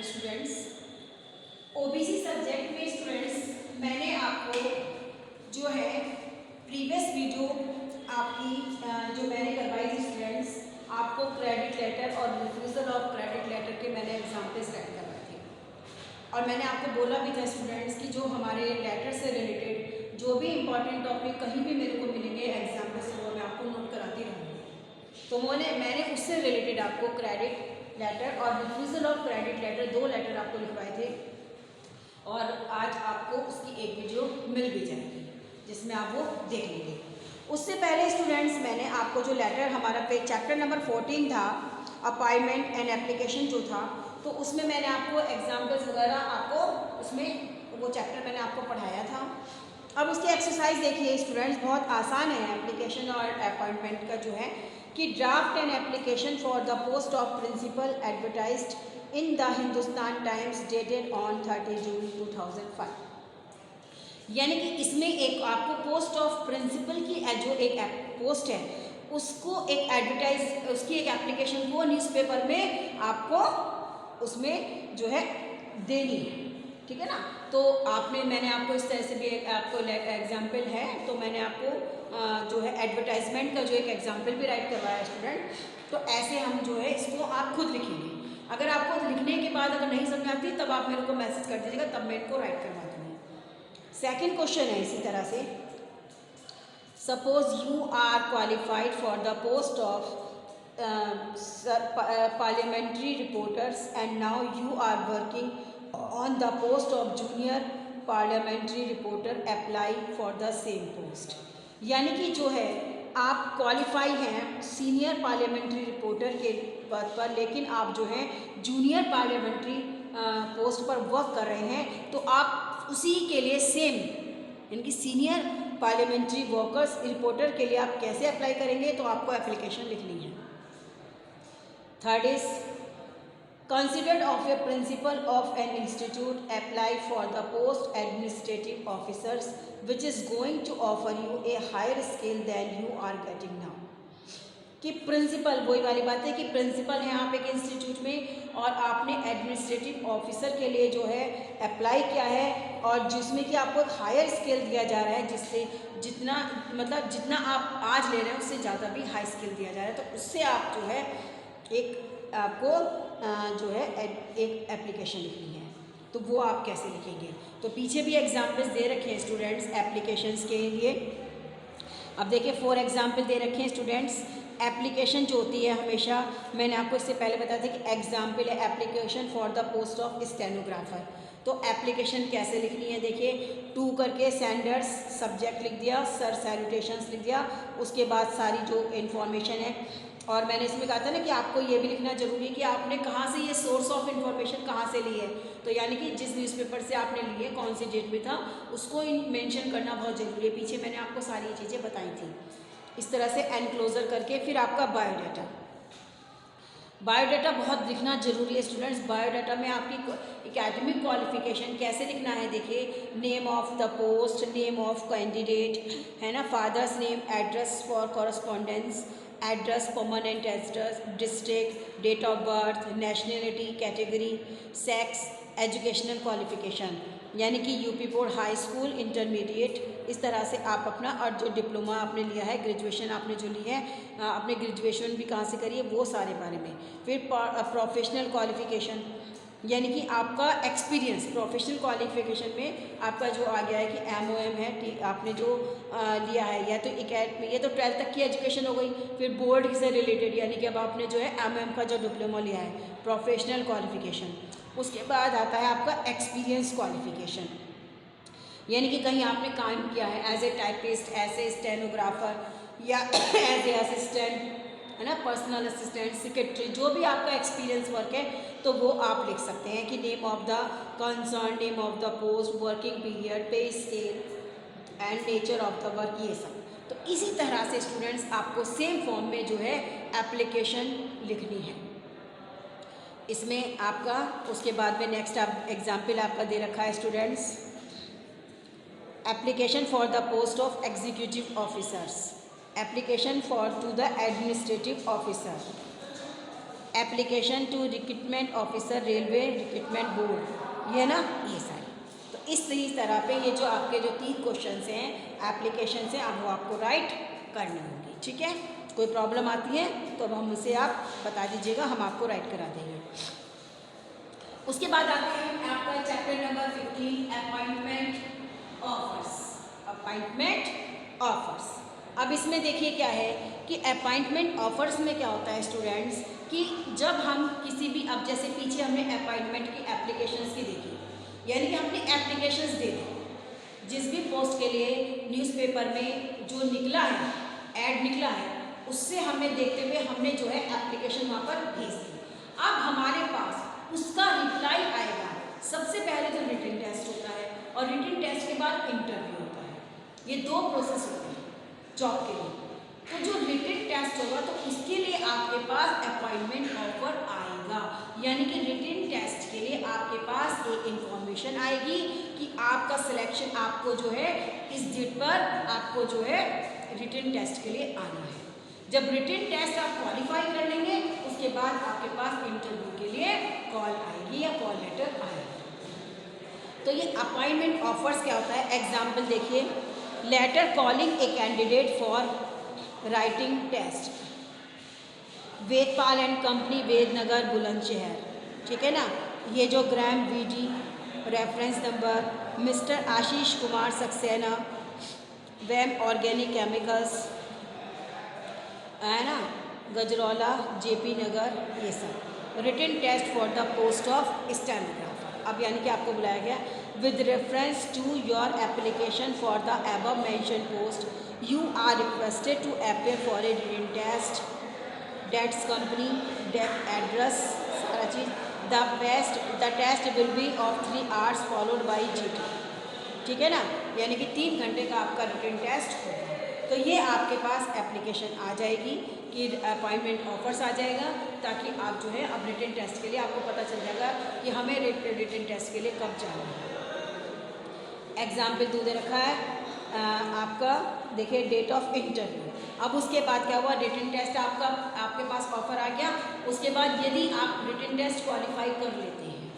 Students, OBC subject में students मैंने आपको जो है प्रीवियस वीडियो आपकी जो मैंने करवाई थी स्टूडेंट्स, आपको क्रेडिट लेटर और रिफ्यूज़ल ऑफ क्रेडिट लेटर के मैंने एग्जाम्पल्स राइट करवाए थे। और मैंने आपको बोला भी था स्टूडेंट्स कि जो हमारे लेटर से रिलेटेड जो भी इंपॉर्टेंट टॉपिक कहीं भी मेरे को मिलेंगे एग्जाम्पल्स, वो मैं आपको नोट कराती रहूँगी। तो मैंने उससे रिलेटेड आपको क्रेडिट लेटर और रिफ्यूज़ल ऑफ क्रेडिट लेटर, दो लेटर आपको लिखवाए थे और आज आपको उसकी एक वीडियो मिल भी जाएगी जिसमें आप वो देख लेंगे। उससे पहले स्टूडेंट्स मैंने आपको जो लेटर हमारा पेज चैप्टर नंबर 14 था, अपॉइंटमेंट एंड एप्लीकेशन जो था, तो उसमें मैंने आपको एग्जाम्पल्स वगैरह आपको उसमें वो चैप्टर मैंने आपको पढ़ाया था। अब उसकी एक्सरसाइज देखिए स्टूडेंट्स, बहुत आसान है एप्लीकेशन और अपॉइंटमेंट का जो है कि draft an application for the post of principal advertised in the Hindustan Times dated on 30 June 2005। यानी कि इसमें एक आपको पोस्ट ऑफ प्रिंसिपल की जो एक पोस्ट है उसको एक एडवर्टाइज, उसकी एक एप्लीकेशन को न्यूज़पेपर में आपको उसमें जो है देनी है, ठीक है ना। तो मैंने आपको इस तरह से भी आपको एग्जाम्पल है, तो मैंने आपको जो है एडवर्टाइजमेंट का जो एक एग्जाम्पल भी राइट करवाया स्टूडेंट। तो ऐसे हम जो है इसको आप खुद लिखेंगे। अगर आपको लिखने के बाद अगर नहीं समझ आती तब आप मेरे को मैसेज कर दीजिएगा, तब मैं इनको राइट करवा दूँगी। सेकेंड क्वेश्चन है इसी तरह से, suppose you are qualified for the post of parliamentary reporters and now you are working on the post of junior parliamentary reporter, apply for the same post। यानी कि जो है आप क्वालिफाई हैं सीनियर पार्लियामेंट्री रिपोर्टर के पद पर, लेकिन आप जो है जूनियर पार्लियामेंट्री पोस्ट पर वर्क कर रहे हैं, तो आप उसी के लिए सेम यानी कि सीनियर पार्लियामेंट्री वर्कर्स रिपोर्टर के लिए आप कैसे अप्लाई करेंगे, तो आपको एप्लीकेशन लिखनी है। Third is considered of a principal of an institute, apply for the post administrative officers which is going to offer you a higher scale than you are getting now। कि principal, वही वाली बात है कि principal हैं आप एक institute में और आपने एडमिनिस्ट्रेटिव ऑफिसर के लिए जो है अप्लाई किया है, और जिसमें कि आपको एक हायर स्केल दिया जा रहा है, जिससे जितना आप आज ले रहे हैं उससे ज़्यादा भी हाई स्केल दिया जा रहा है, तो उससे आप जो है एक आपको जो है एक एप्लीकेशन लिखनी है। तो वो आप कैसे लिखेंगे, तो पीछे भी एग्जाम्पल्स दे रखे हैं स्टूडेंट्स एप्लीकेशंस के लिए। अब देखिए 4 एग्जाम्पल दे रखे हैं स्टूडेंट्स। एप्लीकेशन जो होती है हमेशा, मैंने आपको इससे पहले बताया था कि एग्जाम्पल है application for the post of stenographer. तो एप्लीकेशन कैसे लिखनी है, देखिए 2 करके सेंडर्स सब्जेक्ट लिख दिया, सर सैल्यूटेशंस लिख दिया, उसके बाद सारी जो इन्फॉर्मेशन है, और मैंने इसमें कहा था ना कि आपको ये भी लिखना जरूरी है कि आपने कहाँ से ये सोर्स ऑफ इन्फॉर्मेशन कहाँ से ली है, तो यानी कि जिस न्यूज़पेपर से आपने ली है, कौन सी डेट में था, उसको मेंशन करना बहुत ज़रूरी है। पीछे मैंने आपको सारी चीज़ें बताई थी। इस तरह से एनक्लोजर करके फिर आपका बायोडाटा। बायोडाटा बहुत लिखना जरूरी है स्टूडेंट्स। बायोडाटा में आपकी एकेडमिक क्वालिफिकेशन कैसे लिखना है, देखिए name of the post, name of candidate है ना, father's name, address for correspondence, address, permanent address, district, date of birth, nationality, category, sex, educational qualification यानी कि UP board, high school, intermediate, इस तरह से आप अपना, और जो डिप्लोमा आपने लिया है, ग्रेजुएशन आपने जो ली है, आपने ग्रेजुएशन भी कहाँ से करी है, वो सारे बारे में। फिर प्रोफेशनल क्वालिफिकेशन यानी कि आपका एक्सपीरियंस, प्रोफेशनल क्वालिफिकेशन में आपका जो आ गया है कि MOM है, आपने जो लिया है, या तो ये तो 12th तक की एजुकेशन हो गई। फिर बोर्ड से रिलेटेड यानी कि अब आपने जो है MM का जो डिप्लोमा लिया है, प्रोफेशनल क्वालिफिकेशन। उसके बाद आता है आपका एक्सपीरियंस क्वालिफिकेशन, यानी कि कहीं आपने काम किया है as a typist, as a stenographer या एज ए असिस्टेंट, है ना, पर्सनल असिस्टेंट, सेक्रेटरी, जो भी आपका एक्सपीरियंस वर्क है, तो वो आप लिख सकते हैं कि name of the concern, name of the post, working period, पे scale and nature of the work, ये सब। तो इसी तरह से स्टूडेंट्स आपको सेम फॉर्म में जो है एप्लीकेशन लिखनी है इसमें आपका। उसके बाद में नेक्स्ट आप एग्जाम्पल आपका दे रखा है students, application for the post of executive officers, application for to the administrative officer. Application to recruitment officer railway recruitment board, ये ना, ये सारी। तो इसी तरह पे ये जो आपके जो 3 क्वेश्चन हैं एप्लीकेशन से, अब वो आपको राइट करनी होगी। ठीक है, कोई प्रॉब्लम आती है तो अब हमसे आप बता दीजिएगा, हम आपको राइट करा देंगे। उसके बाद आते हैं आपका chapter number 15 appointment offers. Appointment offers, अब इसमें देखिए क्या है कि अपॉइंटमेंट ऑफर्स में क्या होता है स्टूडेंट्स, कि जब हम किसी भी, अब जैसे पीछे हमने अपॉइंटमेंट की एप्लीकेशंस की देखी, यानी कि हमने एप्लीकेशंस दे दी जिस भी पोस्ट के लिए न्यूज़पेपर में जो निकला है, ऐड निकला है, उससे हमें देखते हुए हमने जो है एप्लीकेशन वहाँ पर भेज दी। अब हमारे पास उसका रिप्लाई आएगा। सबसे पहले तो रिटन टेस्ट होता है और रिटन टेस्ट के बाद इंटरव्यू होता है। ये 2 प्रोसेस होते हैं जॉब के लिए। तो जो रिटन टेस्ट होगा तो उसके लिए आपके पास अपॉइंटमेंट ऑफर आएगा, यानी कि रिटन टेस्ट के लिए आपके पास एक इंफॉर्मेशन आएगी कि आपका सिलेक्शन, आपको जो है इस डेट पर आपको जो है रिटन टेस्ट के लिए आना है। जब रिटन टेस्ट आप क्वालिफाई कर लेंगे उसके बाद आपके पास इंटरव्यू के लिए कॉल आएगी या कॉल लेटर आएगा। तो ये अपॉइंटमेंट ऑफर्स क्या होता है, एग्जाम्पल देखिए, letter calling a candidate for writing test, Vedpal and company, Vednagar, Bulandshahr. ठीक है ना, ये जो gram VD, reference number mister Ashish Kumar Saxena, VAM organic chemicals, है ना, गजरौला, जेपी नगर, ये सब। Written test for the post of stenographer, अब यानी कि आपको बुलाया गया with reference to your application for the above mentioned post, you are requested to appear for a written test, dates company, address, सारा चीज़। the test will be of 3 hours followed by GT। ठीक है ना, यानी कि 3 घंटे का आपका written test होगा। तो ये आपके पास एप्लीकेशन आ जाएगी कि अपॉइंटमेंट ऑफर्स आ जाएगा, ताकि आप जो है अब रिटन टेस्ट के लिए आपको पता चल जाएगा कि हमें रिटन टेस्ट के लिए कब जाना है। एग्जाम्पल दे रखा है आपका, देखिए डेट ऑफ इंटरव्यू। अब उसके बाद क्या हुआ, रिटन टेस्ट आपके पास ऑफर आ गया। उसके बाद यदि आप रिटन टेस्ट क्वालिफाई कर लेते हैं,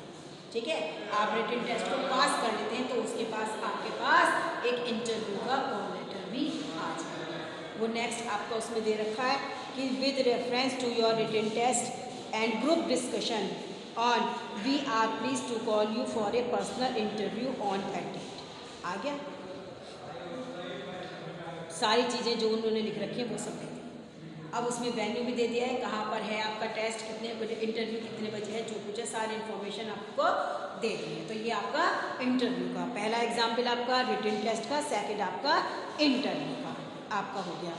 ठीक है, आप रिटन टेस्ट को पास कर लेते हैं, तो उसके पास आपके पास एक इंटरव्यू का कॉल लेटर भी आ जाएगा। वो नेक्स्ट आपका उसमें दे रखा है कि with reference to your written test and group discussion on we are pleased to call you for a personal interview on that date. आ गया, सारी चीज़ें जो उन्होंने लिख रखी हैं वो सब दे दी। अब उसमें वेन्यू भी दे दिया है, कहाँ पर है आपका टेस्ट, कितने बजे, इंटरव्यू कितने बजे है, जो कुछ है सारी इन्फॉर्मेशन आपको दे दी है। तो ये आपका इंटरव्यू का पहला एग्जाम्पल, आपका रिटन टेस्ट का, सेकंड आपका इंटरव्यू का आपका हो गया।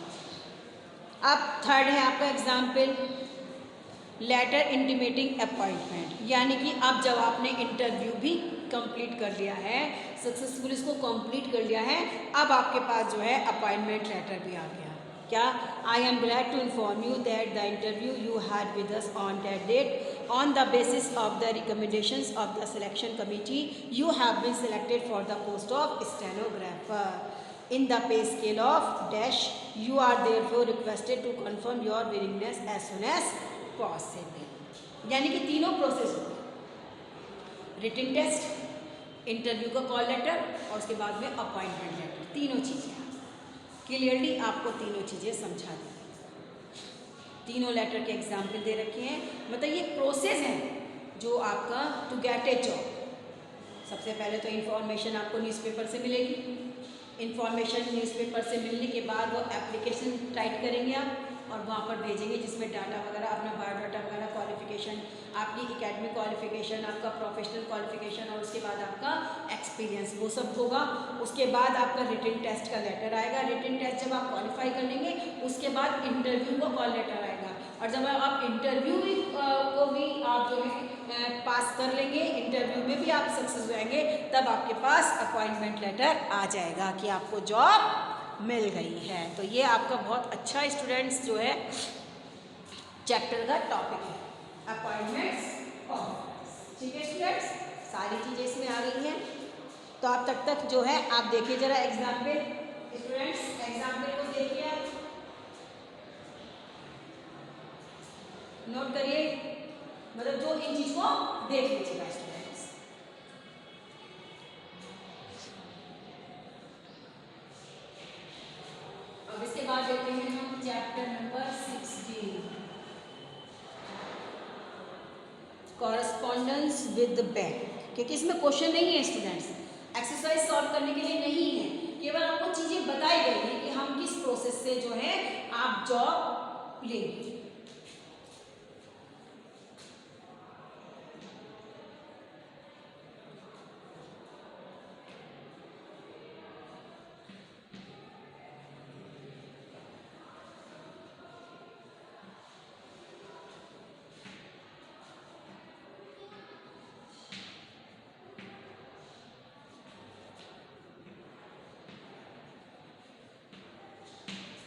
अब थर्ड है आपका एग्जाम्पल लेटर इंटीमेटिंग अपॉइंटमेंट, यानी कि अब जब आपने इंटरव्यू भी कंप्लीट कर लिया है, सक्सेसफुल इसको कंप्लीट कर लिया है, अब आपके पास जो है अपॉइंटमेंट लेटर भी आ गया। क्या, I am glad to inform you that the interview you had with us on that date on the basis of the recommendations of the selection committee you have been selected for the post of stenographer in the pay scale of dash, you are therefore requested to confirm your willingness as soon as possible. यानी कि तीनों process होते हैं, written test, interview का call letter और उसके बाद में अपॉइंटमेंट लेटर, तीनों चीज़ें क्लियरली आपको तीनों चीज़ें समझा दी। तीनों लेटर के एग्जाम्पल दे रखे हैं, मतलब ये प्रोसेस है जो आपका टू गेट ए जॉब। सबसे पहले तो इन्फॉर्मेशन आपको न्यूज़पेपर से मिलेगी, इन्फॉर्मेशन न्यूज़पेपर से मिलने के बाद वो एप्लीकेशन टाइप करेंगे आप और वहाँ पर भेजेंगे, जिसमें डाटा वगैरह, अपना बायोडाटा वगैरह, क्वालिफिकेशन, आपकी एकेडमिक क्वालिफिकेशन, आपका प्रोफेशनल क्वालिफिकेशन और उसके बाद आपका एक्सपीरियंस, वो सब होगा। उसके बाद आपका रिटन टेस्ट का लेटर आएगा। रिटन टेस्ट जब आप क्वालिफाई कर लेंगे उसके बाद इंटरव्यू का कॉल लेटर आएगा, और जब आप इंटरव्यू को भी आप जो है पास कर लेंगे, इंटरव्यू में भी आप सक्सेस हो जाएंगे, तब आपके पास अपॉइंटमेंट लेटर आ जाएगा कि आपको जॉब मिल गई है। तो ये आपका बहुत अच्छा स्टूडेंट्स जो है चैप्टर का टॉपिक है, अपॉइंटमेंट्स ऑफर्स। ठीक है स्टूडेंट्स, सारी चीज़ें इसमें आ गई हैं। तो आप तक जो है आप देखिए जरा एग्जाम्पल, स्टूडेंट्स एग्जाम्पल को देखिए आप। नोट करिए, मतलब जो इन चीज को देख लीजिएगा स्टूडेंट्स। अब इसके बाद देखते हैं हम chapter number 16, correspondence with the bank. क्योंकि इसमें क्वेश्चन नहीं है स्टूडेंट्स, एक्सरसाइज सॉल्व करने के लिए नहीं है, केवल आपको चीजें बताई गई हैं कि हम किस प्रोसेस से जो है आप जॉब लेंगे।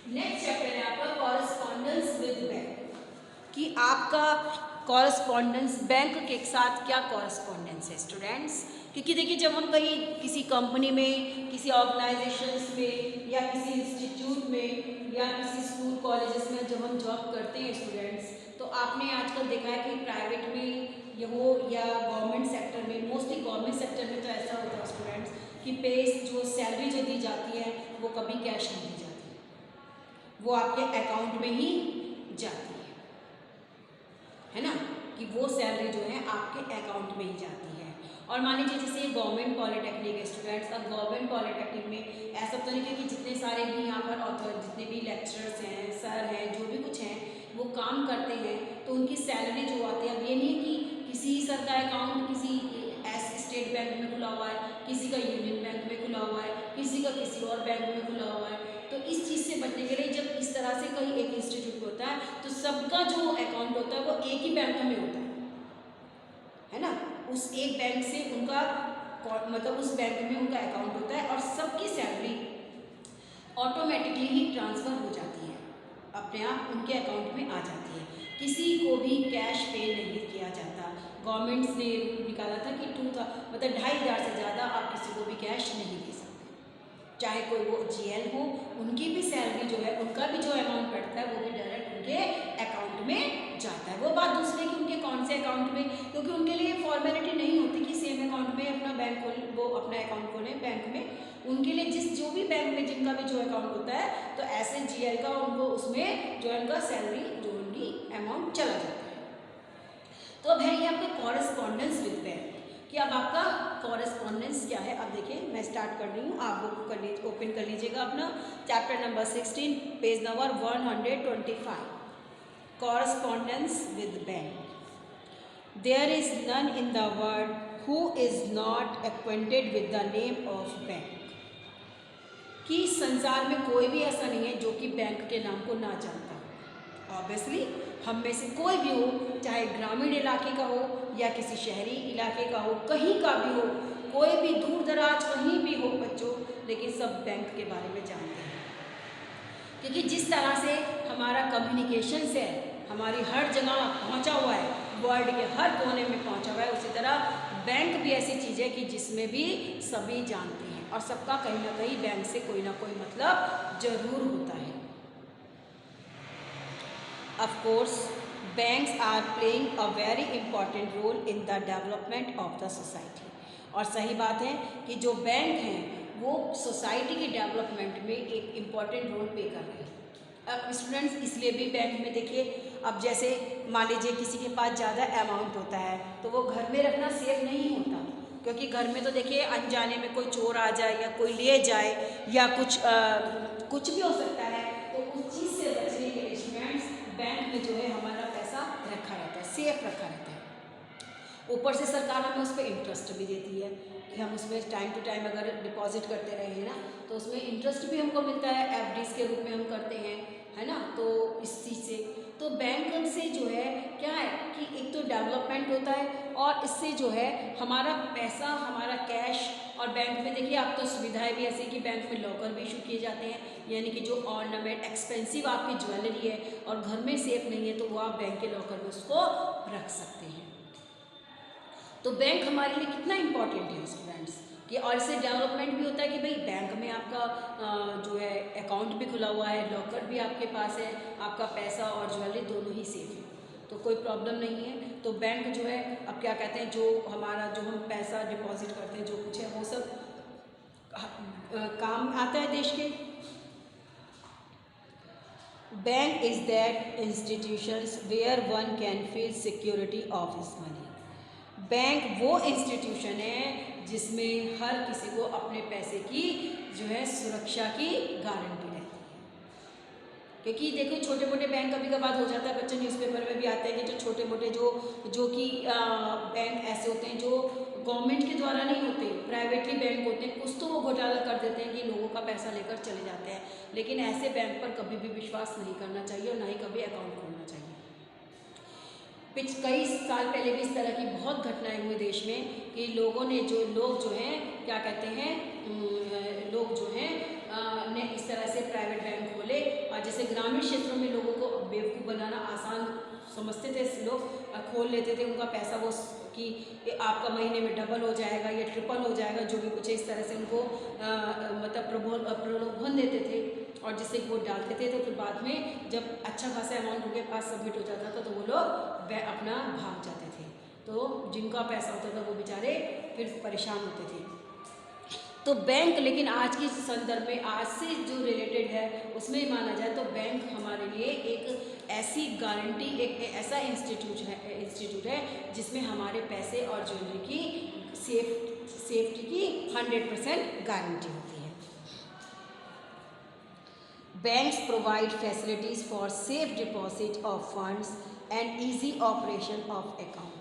नेक्स्ट चैप्टर है आपका कॉरेस्पॉन्डेंस विद बैंक, कि आपका कॉरेस्पॉन्डेंस बैंक के साथ क्या कॉरेस्पॉन्डेंस है स्टूडेंट्स। क्योंकि देखिए जब हम कहीं किसी कंपनी में, किसी ऑर्गेनाइजेशंस में या किसी इंस्टीट्यूट में या किसी स्कूल कॉलेजेस में जब हम जॉब करते हैं स्टूडेंट्स, तो आपने आजकल देखा है कि प्राइवेट में ये हो या गवर्नमेंट सेक्टर में, मोस्टली गवर्नमेंट सेक्टर में तो ऐसा होता है स्टूडेंट्स कि पे जो सैलरी जो दी जाती है वो कभी कैश नहीं दी जाती, वो आपके अकाउंट में ही जाती है ना, कि वो सैलरी जो है आपके अकाउंट में ही जाती है। और मान लीजिए जैसे गवर्नमेंट पॉलिटेक्निक है स्टूडेंट्स, अब गवर्नमेंट पॉलिटेक्निक में ऐसा तो नहीं कि जितने सारे भी यहाँ पर ऑथर, जितने भी लेक्चरर्स हैं, सर हैं, जो भी कुछ हैं वो काम करते हैं, तो उनकी सैलरी जो आती है, अब ये नहीं कि किसी सर का अकाउंट किसी ऐसे स्टेट बैंक में खुला हुआ है, किसी का यूनियन बैंक में खुला हुआ है, किसी का किसी और बैंक में खुला हुआ है। तो इस चीज़ से बचने के लिए जब इस तरह से कहीं एक इंस्टीट्यूट में होता है तो सबका जो अकाउंट होता है वो एक ही बैंक में होता है ना, उस एक बैंक से उनका मतलब उस बैंक में उनका अकाउंट होता है और सबकी सैलरी ऑटोमेटिकली ही ट्रांसफ़र हो जाती है, अपने आप उनके अकाउंट में आ जाती है, किसी को भी कैश पे नहीं किया जाता। गवर्नमेंट ने निकाला था कि मतलब 2,500 से ज़्यादा आप किसी को भी कैश नहीं दे सकते, चाहे कोई वो जीएल हो, उनकी भी सैलरी जो है, उनका भी जो अमाउंट बढ़ता है वो भी डायरेक्ट उनके अकाउंट में जाता है। वो बात दूसरी कि उनके कौन से अकाउंट में, क्योंकि उनके लिए फॉर्मेलिटी नहीं होती कि सेम अकाउंट में अपना बैंक खोलें, वो अपना अकाउंट खोलें बैंक में, उनके लिए जो भी बैंक में जिनका भी जो अकाउंट होता है तो ऐसे जीएल का उनको उसमें जो उनका सैलरी जो उनकी अमाउंट चला जाता है। तो अब है ये आपका कॉरेस्पॉन्डेंस विद बैंक, कि अब आपका कॉरेस्पॉन्डेंस क्या है। अब देखिए मैं स्टार्ट कर रही हूँ, आप बुक कर लीजिए, ओपन कर लीजिएगा अपना chapter number 16 page number 125, correspondence with bank. There is none in the world who is not acquainted with the name of bank, कि संसार में कोई भी ऐसा नहीं है जो कि बैंक के नाम को ना जानता हो। ऑब्वियसली हम में से कोई भी हो, चाहे ग्रामीण इलाके का हो या किसी शहरी इलाके का हो, कहीं का भी हो, कोई भी दूर दराज कहीं भी हो बच्चों, लेकिन सब बैंक के बारे में जानते हैं। क्योंकि जिस तरह से हमारा कम्युनिकेशंस है, हमारी हर जगह पहुंचा हुआ है, वर्ल्ड के हर कोने में पहुंचा हुआ है, उसी तरह बैंक भी ऐसी चीज़ है कि जिसमें भी सभी जानते हैं और सबका कहीं ना कहीं बैंक से कोई ना कोई मतलब जरूर होता है। Of course, banks are playing a very important role in the development of the society. और सही बात है कि जो बैंक हैं वो सोसाइटी के डेवलपमेंट में एक इम्पॉर्टेंट रोल प्ले कर रहे हैं। अब स्टूडेंट्स इसलिए भी बैंक में देखिए, अब जैसे मान लीजिए किसी के पास ज़्यादा अमाउंट होता है तो वो घर में रखना सेफ नहीं होता, क्योंकि घर में तो देखिए अनजाने में कोई चोर आ जाए या कोई ले जाए या कुछ भी हो सकता है, तो उस चीज़ से बचने के लिए स्टूडेंट्स बैंक में जो है हमारा पैसा रखा रहता है, सेफ रखा रहता है। ऊपर से सरकार हमें उस पर इंटरेस्ट भी देती है कि हम उसमें टाइम टू टाइम अगर डिपॉजिट करते रहे ना तो उसमें इंटरेस्ट भी हमको मिलता है, एफडीज के रूप में हम करते हैं, है ना। तो इस चीज़ से तो बैंक से जो है क्या है कि एक तो डेवलपमेंट होता है और इससे जो है हमारा पैसा, हमारा कैश, और बैंक में देखिए आप तो सुविधाएं भी ऐसी कि बैंक में लॉकर भी इशू किए जाते हैं, यानी कि जो ऑर्नामेंट एक्सपेंसिव आपकी ज्वेलरी है और घर में सेफ नहीं है तो वो आप बैंक के लॉकर में उसको रख सकते हैं। तो बैंक हमारे लिए कितना इम्पोर्टेंट है स्टूडेंट्स, कि और इससे डेवलपमेंट भी होता है कि भाई बैंक में आपका जो है अकाउंट भी खुला हुआ है, लॉकर भी आपके पास है, आपका पैसा और ज्वेलरी दोनों ही सेफ है। तो कोई प्रॉब्लम नहीं है। तो बैंक जो है अब क्या कहते हैं, जो हमारा जो हम पैसा डिपॉजिट करते हैं जो कुछ है वो सब काम आता है देश के। Bank is that institutions where one can feel security of his money. Bank वो इंस्टीट्यूशन है जिसमें हर किसी को अपने पैसे की जो है सुरक्षा की गारंटी रहती है। क्योंकि देखो छोटे मोटे बैंक कभी कभार हो जाता है, बच्चे न्यूज़पेपर में भी आते हैं कि जो छोटे मोटे जो कि बैंक ऐसे होते हैं जो गवर्नमेंट के द्वारा नहीं होते, प्राइवेटली बैंक होते हैं, कुछ तो वो घोटाला कर देते हैं कि लोगों का पैसा लेकर चले जाते हैं। लेकिन ऐसे बैंक पर कभी भी विश्वास नहीं करना चाहिए और ना ही कभी अकाउंट खोलना चाहिए। कई साल पहले भी इस तरह की बहुत घटनाएं हुई देश में कि लोग जो हैं क्या कहते हैं, लोग जो हैं ने इस तरह से प्राइवेट बैंक खोले और जैसे ग्रामीण क्षेत्रों में लोगों को बेवकूफ़ बनाना आसान समझते थे, लोग खोल लेते थे उनका पैसा वो कि आपका महीने में डबल हो जाएगा या ट्रिपल हो जाएगा, जो भी कुछ है इस तरह से उनको मतलब प्रलोभन देते थे और जिससे वोट डालते थे। तो फिर बाद में जब अच्छा खासा अमाउंट उनके पास सबमिट हो जाता था तो वो लोग अपना भाग जाते थे। तो जिनका पैसा होता था वो बेचारे फिर परेशान होते थे। तो बैंक लेकिन आज के संदर्भ में आज से जो रिलेटेड है उसमें माना जाए तो बैंक हमारे लिए एक ऐसी गारंटी, एक ऐसा इंस्टीट्यूट है जिसमें हमारे पैसे और ज्वेलरी की सेफ्टी की 100% गारंटी होती है। Banks provide facilities for safe deposit of funds and easy operation of account.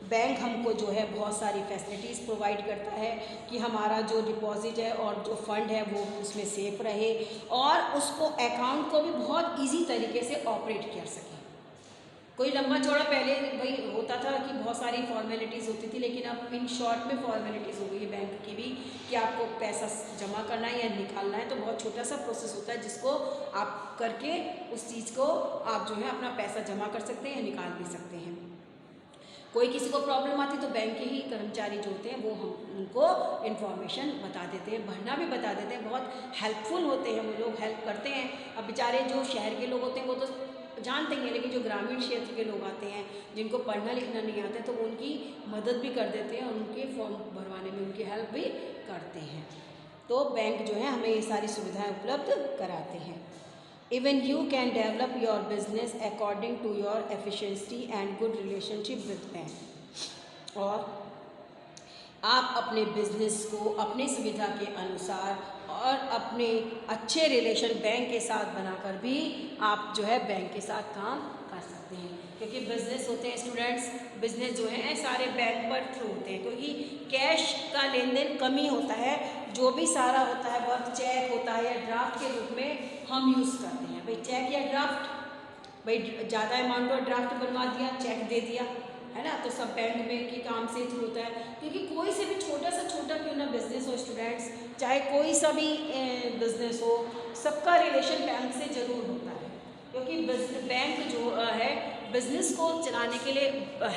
Bank हमको जो है बहुत सारी फैसिलिटीज़ प्रोवाइड करता है कि हमारा जो डिपॉजिट है और जो फंड है वो उसमें सेफ रहे और उसको अकाउंट को भी बहुत इजी तरीके से ऑपरेट कर सके। कोई लंबा चौड़ा पहले भाई होता था कि बहुत सारी फॉर्मेलिटीज़ होती थी, लेकिन अब इन शॉर्ट में फॉर्मेलिटीज़ हो गई है बैंक की भी कि आपको पैसा जमा करना है या निकालना है तो बहुत छोटा सा प्रोसेस होता है जिसको आप करके उस चीज़ को आप जो है अपना पैसा जमा कर सकते हैं या निकाल भी सकते हैं। कोई किसी को प्रॉब्लम आती तो बैंक के ही कर्मचारी जो होते हैं वो हम उनको इन्फॉर्मेशन बता देते हैं, भरना भी बता देते हैं, बहुत हेल्पफुल होते हैं वो लोग, हेल्प करते हैं। अब बेचारे जो शहर के लोग होते हैं वो तो जानते ही हैं, लेकिन जो ग्रामीण क्षेत्र के लोग आते हैं जिनको पढ़ना लिखना नहीं आता है तो उनकी मदद भी कर देते हैं और उनके फॉर्म भरवाने में उनकी हेल्प भी करते हैं। तो बैंक जो है हमें ये सारी सुविधाएँ उपलब्ध कराते हैं। Even you can develop your business according to your efficiency and good relationship with bank. और आप अपने बिजनेस को अपनी सुविधा के अनुसार और अपने अच्छे रिलेशन बैंक के साथ बनाकर भी आप जो है बैंक के साथ काम कर सकते हैं। क्योंकि बिजनेस होते हैं स्टूडेंट्स, बिजनेस जो है सारे बैंक पर थ्रू होते हैं क्योंकि कैश का लेन देन कम ही होता है, जो भी सारा होता है वर्क चेक होता है या ड्राफ्ट के रूप में हम यूज़ करते हैं। भाई चेक या ड्राफ्ट, भाई ज़्यादा अमाउंट और ड्राफ्ट बनवा दिया, चेक दे दिया, है ना, तो सब बैंक में के काम से थ्रू होता है। क्योंकि कोई से भी छोटा सा छोटा क्यों ना बिजनेस हो स्टूडेंट्स, चाहे कोई सा भी बिजनेस हो, सबका रिलेशन बैंक से ज़रूर होता है। क्योंकि बैंक जो है बिजनेस को चलाने के लिए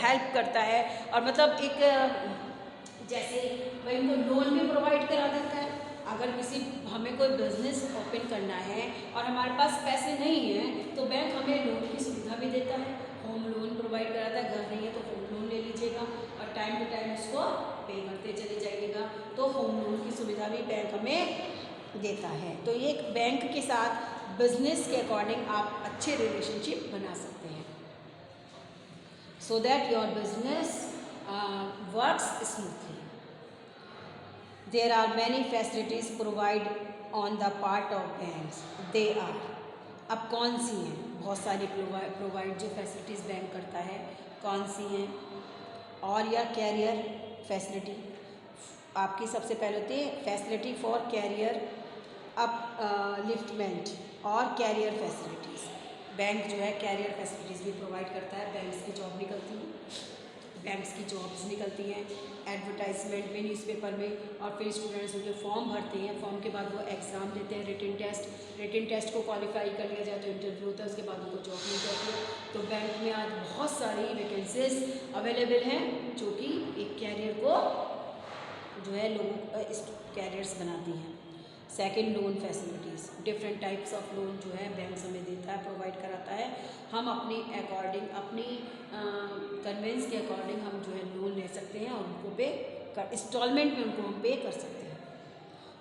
हेल्प करता है और मतलब एक जैसे भाई उनको लोन भी प्रोवाइड करा देता है। अगर किसी हमें कोई बिजनेस ओपन करना है और हमारे पास पैसे नहीं हैं तो बैंक हमें लोन की सुविधा भी देता है, होम लोन प्रोवाइड कराता है। घर नहीं है तो होम लोन ले लीजिएगा और टाइम टू टाइम उसको पे करते चले जाइएगा, तो होम लोन की सुविधा भी बैंक हमें देता है। तो ये बैंक के साथ बिजनेस के अकॉर्डिंग आप अच्छे रिलेशनशिप बना सकते हैं so that your business works smoothly. There are many facilities provided on the part of banks. They are, अब कौन सी हैं? बहुत सारी प्रोवाइड जो फैसिलिटीज़ बैंक करता है कौन सी हैं? और या कैरियर फैसिलिटी आपकी सबसे पहले होती है फैसिलिटी फॉर कैरियर अपलिफ्टमेंट और कैरियर फैसिलिटीज़। बैंक जो है कैरियर फैसिलिटीज़ भी प्रोवाइड करता है, बैंक्स की जॉब निकलती हैं, बैंक्स की जॉब्स निकलती हैं एडवर्टाइजमेंट में न्यूज़पेपर में, और फिर स्टूडेंट्स उनके फॉर्म भरते हैं, फॉर्म के बाद वो एग्ज़ाम देते हैं, रिटन टेस्ट को क्वालिफाई कर लिया जाए तो इंटरव्यू होता है, उसके बाद उनको जॉब मिल जाती है। तो बैंक में आज बहुत सारी वैकेंसीज अवेलेबल हैं जो कि एक कैरियर को जो है लोगों इस कैरियर्स बनाती हैं। Second, loan facilities, different types of loan जो है बैंक हमें देता है, प्रोवाइड कराता है। हम अपनी अकॉर्डिंग, अपनी कन्वेंस के अकॉर्डिंग हम जो है लोन ले सकते हैं और उनको पे कर, इंस्टॉलमेंट में उनको हम पे कर सकते हैं।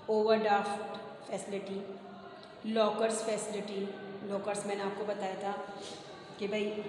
Overdraft facility, lockers facility, lockers मैंने आपको बताया था कि भाई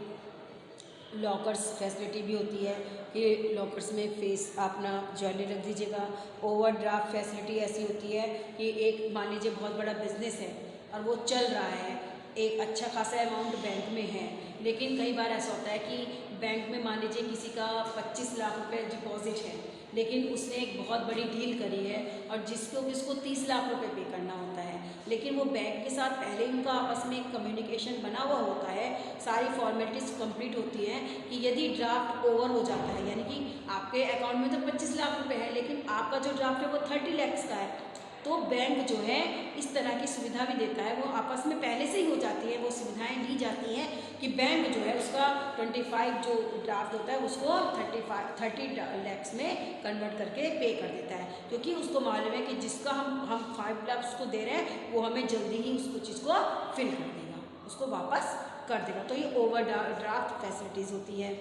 लॉकर्स फैसिलिटी भी होती है कि लॉकर्स में फेस अपना ज्वेलरी रख दीजिएगा। ओवरड्राफ्ट फैसिलिटी ऐसी होती है कि एक मान लीजिए बहुत बड़ा बिजनेस है और वो चल रहा है, एक अच्छा खासा अमाउंट बैंक में है, लेकिन कई बार ऐसा होता है कि बैंक में मान लीजिए किसी का 25 लाख रुपए डिपॉजिट है, लेकिन उसने एक बहुत बड़ी डील करी है और जिसको 30 लाख रुपए पे करना होता है, लेकिन वो बैंक के साथ पहले ही उनका आपस में एक कम्युनिकेशन बना हुआ होता है, सारी फॉर्मेलिटीज़ कंप्लीट होती हैं कि यदि ड्राफ्ट ओवर हो जाता है, यानी कि आपके अकाउंट में तो 25 लाख रुपए है लेकिन आपका जो ड्राफ्ट है वो 30 लाख का है, तो बैंक जो है इस तरह की सुविधा भी देता है। वो आपस में पहले से ही हो जाती है, वो सुविधाएं दी जाती हैं कि बैंक जो है उसका 25 जो ड्राफ्ट होता है उसको 30 लाख में कन्वर्ट करके पे कर देता है, क्योंकि उसको मालूम है कि जिसका हम 5 लाख उसको दे रहे हैं वो हमें जल्दी ही उसको चीज़ को फिल कर देगा, उसको वापस कर देगा। तो ये ओवर ड्राफ्ट फैसिलिटीज़ होती है।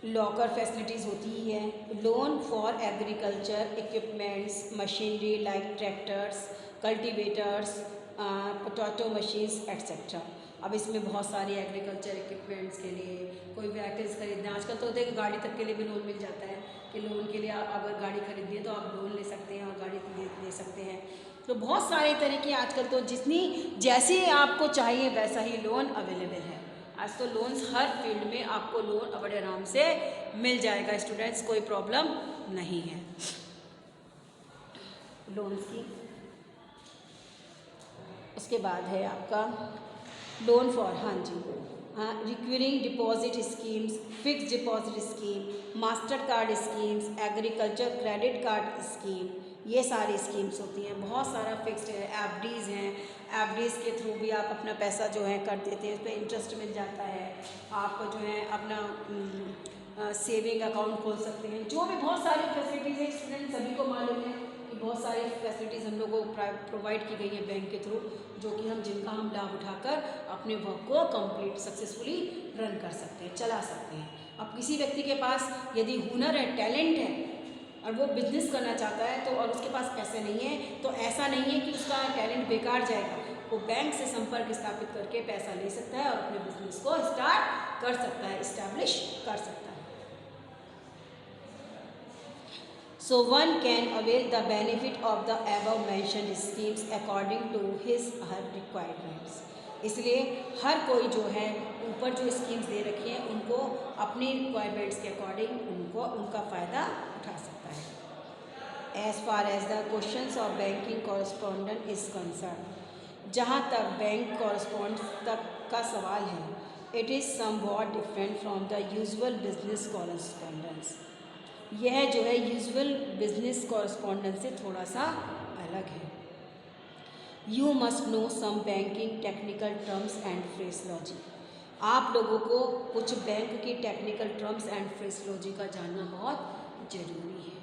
लॉकर फैसिलिटीज़ होती ही है। Loan for agriculture equipments, machinery like tractors, cultivators, potato machines etcetera. अब इसमें बहुत सारी एग्रीकल्चर इक्विपमेंट्स के लिए कोई व्हीकल्स खरीदना, आजकल तो देखो गाड़ी तक के लिए भी लोन मिल जाता है कि लोन के लिए आप अगर गाड़ी खरीदनी है तो आप लोन ले सकते हैं और गाड़ी ले सकते हैं। तो बहुत सारे तरीके आजकल तो जितनी जैसे आपको चाहिए वैसा ही लोन अवेलेबल है। आज तो लोन्स हर फील्ड में आपको लोन बड़े आराम से मिल जाएगा स्टूडेंट्स, कोई प्रॉब्लम नहीं है लोन्स की। उसके बाद है आपका लोन फॉर, हाँ जी, recurring deposit schemes, fixed deposit scheme, master card schemes, agriculture credit card scheme, ये सारी स्कीम्स होती हैं। बहुत सारा फिक्स्ड है, एफडीज़ हैं, एफडीज़ के थ्रू भी आप अपना पैसा जो है कर देते हैं, उस पर इंटरेस्ट मिल जाता है। आपको जो है अपना सेविंग अकाउंट खोल सकते हैं, जो भी बहुत सारी फैसिलिटीज़ हैं स्टूडेंट सभी को मालूम है कि बहुत सारी फैसिलिटीज़ हम लोगों को प्रोवाइड की गई है बैंक के थ्रू, जो कि हम जिनका हम लाभ उठाकर अपने वर्क को कंप्लीट सक्सेसफुली रन कर सकते हैं, चला सकते हैं। अब किसी व्यक्ति के पास यदि हुनर है, टैलेंट है और वो बिजनेस करना चाहता है तो और उसके पास पैसे नहीं है, तो ऐसा नहीं है कि उसका टैलेंट बेकार जाएगा, वो बैंक से संपर्क स्थापित करके पैसा ले सकता है और अपने बिजनेस को स्टार्ट कर सकता है, इस्टेब्लिश कर सकता है। So one can avail the benefit of the above mentioned schemes according to his or her requirements. इसलिए हर कोई जो है ऊपर जो स्कीम्स दे रखी हैं उनको अपनी रिक्वायरमेंट्स के अकॉर्डिंग उनका फ़ायदा उठा सकता है। As far as the questions of banking correspondence is concerned, जहाँ तक बैंक कॉरस्पॉन्डेंस तक का सवाल है, it is somewhat different from the usual business correspondence. यह जो है यूजुअल बिजनेस कॉरस्पॉन्डेंस से थोड़ा सा अलग है। You must know some banking technical terms and phraseology. आप लोगों को कुछ बैंक की टेक्निकल टर्म्स एंड फ्रेजोलॉजी का जानना बहुत ज़रूरी है।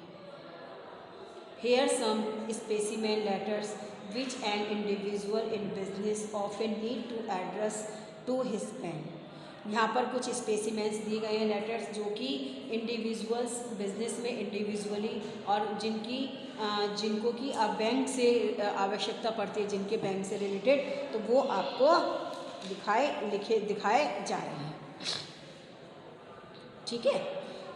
Here some specimen letters which an individual in business often need to address to his bank. यहाँ पर कुछ स्पेसिमेंट्स दिए गए हैं लेटर्स जो कि इंडिविजुअल्स बिजनेस में इंडिविजुअली और जिनको कि बैंक से आवश्यकता पड़ती है, जिनके बैंक से रिलेटेड, तो वो आपको दिखाए जा रहे हैं। ठीक है,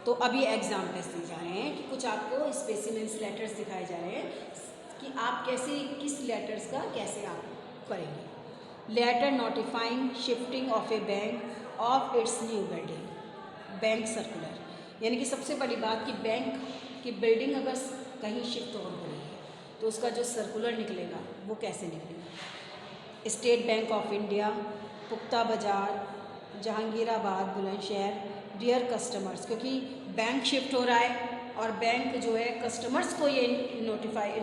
तो अभी एग्जाम्पल्स दिए जा रहे हैं कि कुछ आपको स्पेसिमेंट्स लेटर्स दिखाए जा रहे हैं कि आप किस लेटर्स का कैसे आप करेंगे। Letter notifying shifting of a bank of its new building, bank circular, यानी कि सबसे बड़ी बात कि बैंक की बिल्डिंग अगर कहीं शिफ्ट हो रही है तो उसका जो सर्कुलर निकलेगा वो कैसे निकलेगा। स्टेट बैंक ऑफ इंडिया, पुख्ता बाज़ार, जहांगीराबाद, बुलंदशहर, डियर कस्टमर्स, क्योंकि बैंक शिफ्ट हो रहा है और बैंक जो है कस्टमर्स को ये नोटिफाई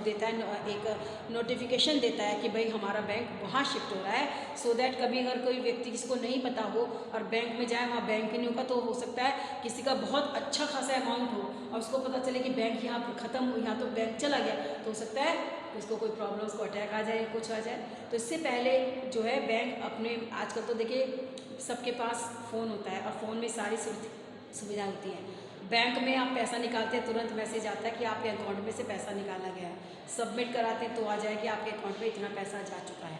देता है, एक नोटिफिकेशन देता है कि भाई हमारा बैंक वहाँ शिफ्ट हो रहा है, सो दैट कभी अगर कोई व्यक्ति जिसको नहीं पता हो और बैंक में जाए, वहाँ बैंक ही नहीं होगा, तो हो सकता है किसी का बहुत अच्छा खासा अमाउंट हो और उसको पता चले कि बैंक यहाँ पर ख़त्म हो, यहाँ तो बैंक चला गया, तो हो सकता है उसको कोई प्रॉब्लम, उसको अटैक आ जाए, कुछ आ जाए। तो इससे पहले जो है बैंक अपने, आजकल तो देखिए सबके पास फ़ोन होता है और फ़ोन में सारी सुविधा होती है। बैंक में आप पैसा निकालते हैं, तुरंत मैसेज आता है कि आपके अकाउंट में से पैसा निकाला गया है, सबमिट कराते हैं तो आ जाए कि आपके अकाउंट में इतना पैसा जा चुका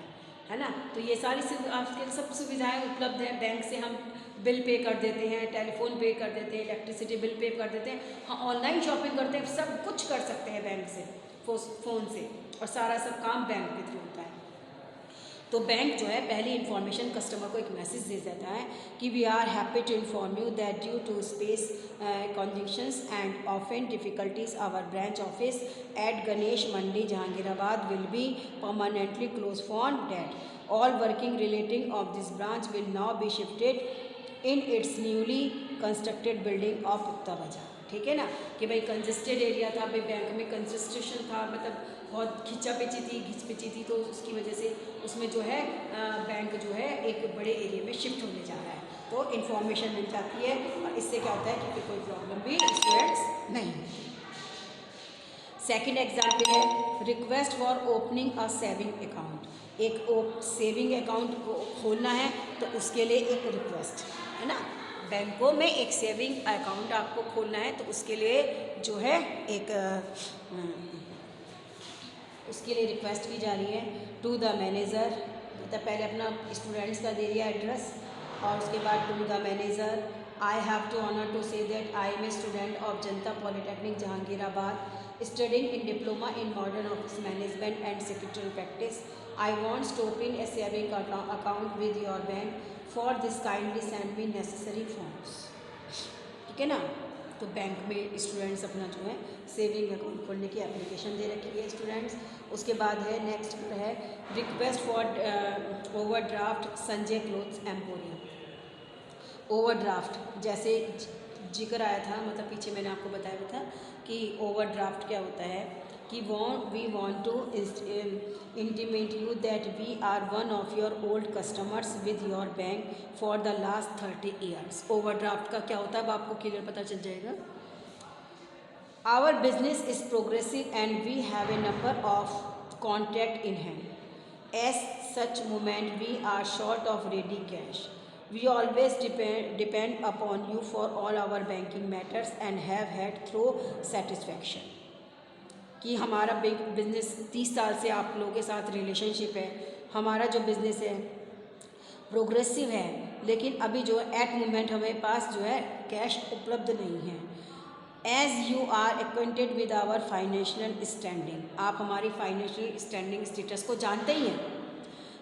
है ना। तो ये सारी आपके सब सुविधाएं उपलब्ध हैं। बैंक से हम बिल पे कर देते हैं, टेलीफोन पे कर देते हैं, इलेक्ट्रिसिटी बिल पे कर देते हैं, हाँ ऑनलाइन शॉपिंग करते हैं, सब कुछ कर सकते हैं बैंक से, फ़ोन से, और सारा सब काम बैंक के थ्रू होता है। तो बैंक जो है पहली इन्फॉर्मेशन कस्टमर को एक मैसेज दे देता है कि we are happy to inform you that due to space conjunctions and often difficulties our branch office at Ganesh Mandi Jahangirabad will be permanently closed for date. All working relating of this branch will now be shifted in its newly constructed building of Uttar Bazar. ठीक है ना, कि भाई congested area था, भाई bank में कंजेस्टेशन था, मतलब बहुत घिच पिची थी, तो उसकी वजह से उसमें जो है बैंक जो है एक बड़े एरिया में शिफ्ट होने जा रहा है, तो इन्फॉर्मेशन मिल जाती है और इससे क्या होता है कि फिर कोई प्रॉब्लम भी स्टूडेंट्स नहीं होती। सेकेंड एग्जाम्पल है request for opening a saving account. एक सेविंग अकाउंट को खोलना है तो उसके लिए एक रिक्वेस्ट है ना, बैंकों में एक सेविंग अकाउंट आपको खोलना है तो उसके लिए जो है एक उसके लिए रिक्वेस्ट की जा रही है टू द मैनेजर। मतलब पहले अपना स्टूडेंट्स का दे दिया एड्रेस और उसके बाद to the manager, I have to honour to say that I am a student of Janta polytechnic Jahangirabad studying in diploma in modern office management and secretarial practice. I want to open a saving account with your bank. For this kindly send me necessary forms. ठीक है ना, तो bank में students अपना जो है saving account खोलने की एप्लीकेशन दे रखी है स्टूडेंट्स। उसके बाद है नेक्स्ट है request for overdraft Sanjay clothes emporium. Overdraft जैसे जिक्र आया था, मतलब पीछे मैंने आपको बताया था कि ओवरड्राफ्ट क्या होता है कि we want to intimate you that we are one of your old customers with your bank for the last 30 years. Overdraft का क्या होता है अब आपको क्लियर पता चल जाएगा। Our business is progressive and we have a number of contract in hand. As such moment we are short of ready cash. We always depend upon you for all our banking matters and have had through satisfaction। कि हमारा business 30 साल से आप लोगों के साथ relationship है, हमारा जो बिज़नेस है प्रोग्रेसिव है, लेकिन अभी जो एट मोमेंट हमारे पास जो है कैश उपलब्ध नहीं है। As you are acquainted with our financial standing, आप हमारी फाइनेंशियल स्टैंडिंग स्टेटस को जानते ही हैं।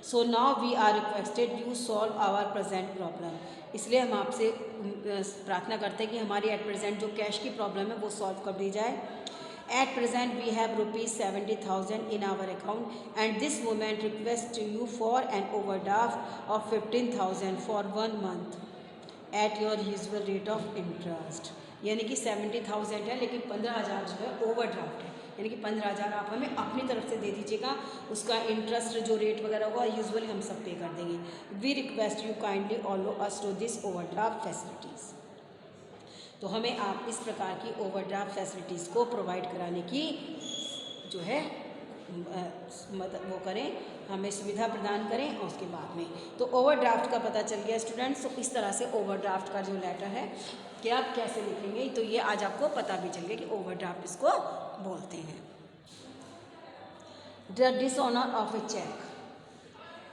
So now we are requested you solve our present problem. इसलिए हम आपसे प्रार्थना करते हैं कि हमारी एट प्रेजेंट जो कैश की प्रॉब्लम है वो सॉल्व कर दी जाए। At present we have ₹70,000 in our account and this moment request you for an overdraft of 15,000 for 1 month at your usual rate of interest. यानी कि 70,000 है लेकिन 15,000 जो है ओवरड्राफ्ट है, यानी कि 15,000 आप हमें अपनी तरफ से दे दीजिएगा, उसका इंटरेस्ट जो रेट वगैरह होगा यूजुअली हम सब पे कर देंगे। We request you kindly allow us to this overdraft facilities. तो हमें आप इस प्रकार की ओवरड्राफ्ट फैसिलिटीज़ को प्रोवाइड कराने की जो है मदद वो करें, हमें सुविधा प्रदान करें। और उसके बाद में तो ओवरड्राफ्ट का पता चल गया स्टूडेंट्स। तो इस तरह से ओवरड्राफ्ट का जो लेटर है कि आप कैसे लिखेंगे, तो ये आज आपको पता भी चल गया कि ओवरड्राफ्ट इसको बोलते हैं। The dishonour of a cheque,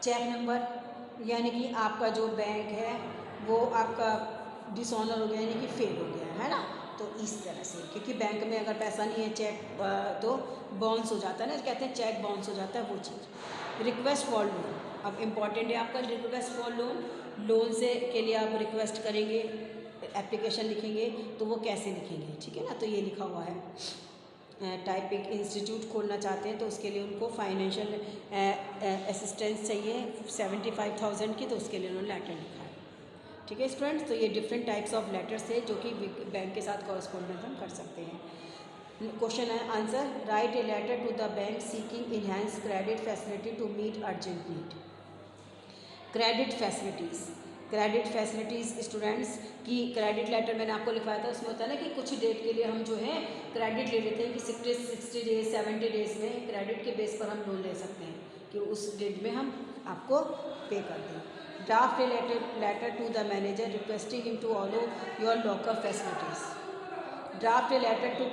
cheque number यानी कि आपका जो बैंक है वो आपका डिसऑनर हो गया, यानी कि फेल हो गया है ना। तो इस तरह से, क्योंकि बैंक में अगर पैसा नहीं है चेक तो बाउंस हो जाता है ना, कहते हैं चेक बाउंस हो जाता है वो चीज़। रिक्वेस्ट फॉर लोन, अब इम्पॉर्टेंट है आपका रिक्वेस्ट फॉर लोन। लोन से के लिए आप रिक्वेस्ट करेंगे, एप्लीकेशन लिखेंगे, तो वो कैसे लिखेंगे, ठीक है ना। तो ये लिखा हुआ है टाइपिंग इंस्टीट्यूट खोलना चाहते हैं तो उसके लिए उनको फाइनेंशियल असिस्टेंस चाहिए 75,000 की, तो उसके लिए उन्होंने लेटर लिखा है। ठीक है स्टूडेंट्स, तो ये डिफरेंट टाइप्स ऑफ लेटर्स है जो कि बैंक के साथ कॉरस्पॉन्डेंस हम कर सकते हैं। क्वेश्चन है answer, write a letter to the bank seeking enhance credit facility to meet urgent need. Credit facilities students की क्रेडिट लेटर मैंने आपको लिखवाया था, उसमें होता है ना कि कुछ डेट के लिए हम जो है क्रेडिट ले लेते हैं कि 60 डेज 70 डेज में क्रेडिट के बेस पर हम लोन ले सकते हैं कि उस डेट में हम आपको पे कर दें। Draft a letter to the manager requesting him to allow your locker facilities. Draft a letter to